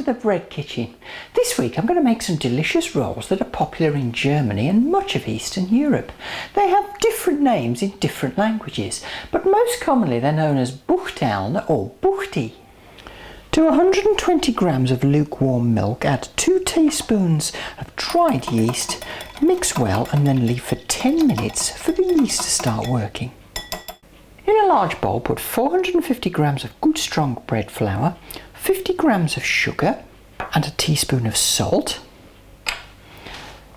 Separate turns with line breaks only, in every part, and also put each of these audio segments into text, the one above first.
to the bread kitchen. This week I'm going to make some delicious rolls that are popular in Germany and much of Eastern Europe. They have different names in different languages, but most commonly they're known as Buchteln or Buchty. To 120 grams of lukewarm milk, add 2 teaspoons of dried yeast, mix well and then leave for 10 minutes for the yeast to start working. In a large bowl, put 450 grams of good strong bread flour, 50 grams of sugar and a teaspoon of salt,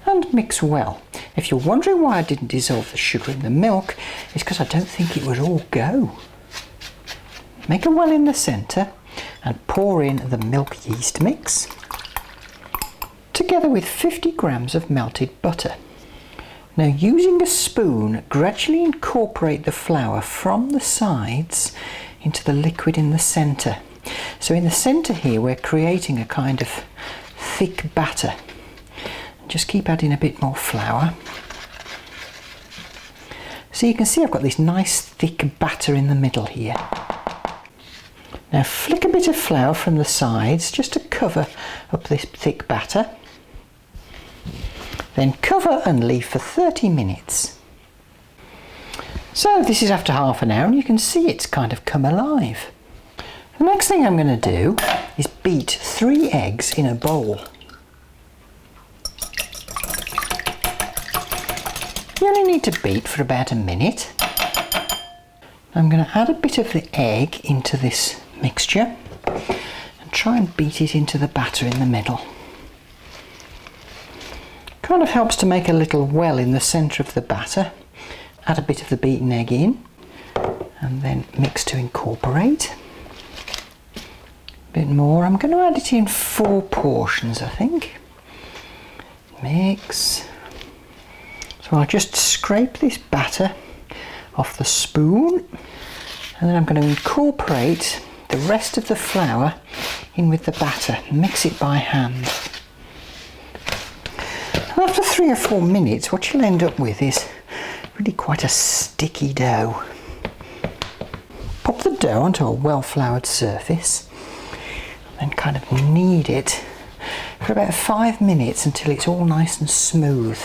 and mix well. If you're wondering why I didn't dissolve the sugar in the milk, it's because I don't think it would all go. Make a well in the centre and pour in the milk yeast mix, together with 50 grams of melted butter. Now, using a spoon, gradually incorporate the flour from the sides into the liquid in the centre. So in the centre here we're creating a kind of thick batter. Just keep adding a bit more flour. So you can see I've got this nice thick batter in the middle here. Now flick a bit of flour from the sides just to cover up this thick batter. Then cover and leave for 30 minutes. So this is after half an hour and you can see it's kind of come alive. The next thing I'm going to do is beat 3 eggs in a bowl. You only need to beat for about a minute. I'm going to add a bit of the egg into this mixture and try and beat it into the batter in the middle. Kind of helps to make a little well in the centre of the batter. Add a bit of the beaten egg in and then mix to incorporate. A bit more. I'm going to add it in 4 portions, I think. Mix. So I'll just scrape this batter off the spoon and then I'm going to incorporate the rest of the flour in with the batter. Mix it by hand. After 3 or 4 minutes, what you'll end up with is really quite a sticky dough. Pop the dough onto a well-floured surface and kind of knead it for about 5 minutes until it's all nice and smooth.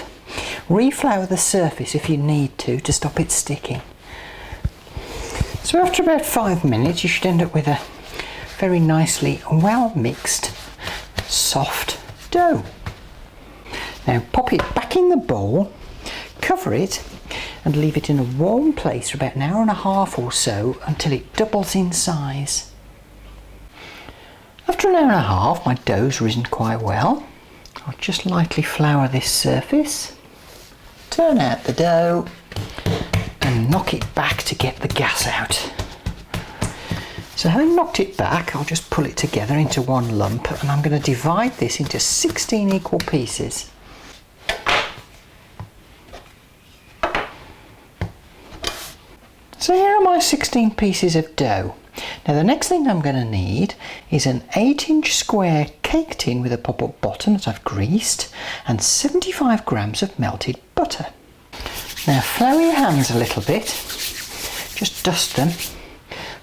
Reflour the surface if you need to stop it sticking. So after about 5 minutes, you should end up with a very nicely well-mixed, soft dough. Now pop it back in the bowl, cover it and leave it in a warm place for about an hour and a half or so until it doubles in size. After an hour and a half, my dough's risen quite well. I'll just lightly flour this surface, turn out the dough and knock it back to get the gas out. So having knocked it back, I'll just pull it together into one lump and I'm going to divide this into 16 equal pieces. So here are my 16 pieces of dough. Now the next thing I'm going to need is an 8-inch square cake tin with a pop-up bottom that I've greased and 75 grams of melted butter. Now flour your hands a little bit, just dust them,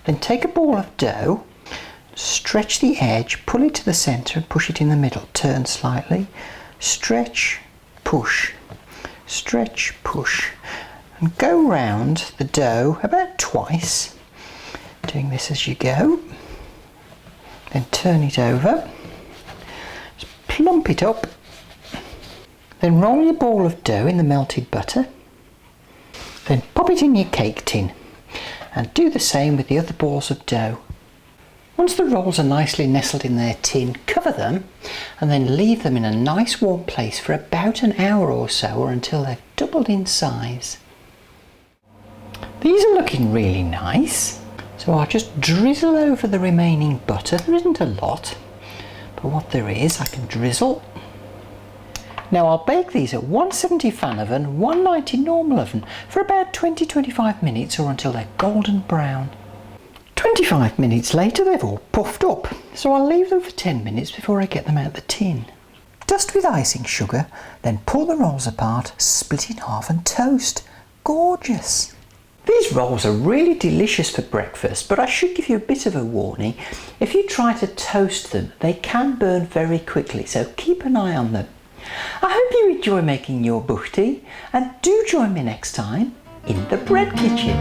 then take a ball of dough, stretch the edge, pull it to the centre and push it in the middle, turn slightly, stretch, push, and go round the dough about twice, doing this as you go. Then turn it over, just plump it up, then roll your ball of dough in the melted butter, then pop it in your cake tin and do the same with the other balls of dough. Once the rolls are nicely nestled in their tin, cover them and then leave them in a nice warm place for about an hour or so, or until they've doubled in size. These are looking really nice, so I'll just drizzle over the remaining butter. There isn't a lot, but what there is I can drizzle. Now I'll bake these at 170 fan oven, 190 normal oven for about 20-25 minutes or until they're golden brown. 25 minutes later they've all puffed up, so I'll leave them for 10 minutes before I get them out the tin. Dust with icing sugar, then pull the rolls apart, split in half and toast. Gorgeous! These rolls are really delicious for breakfast, but I should give you a bit of a warning. If you try to toast them, they can burn very quickly, so keep an eye on them. I hope you enjoy making your buchty, and do join me next time in the bread kitchen.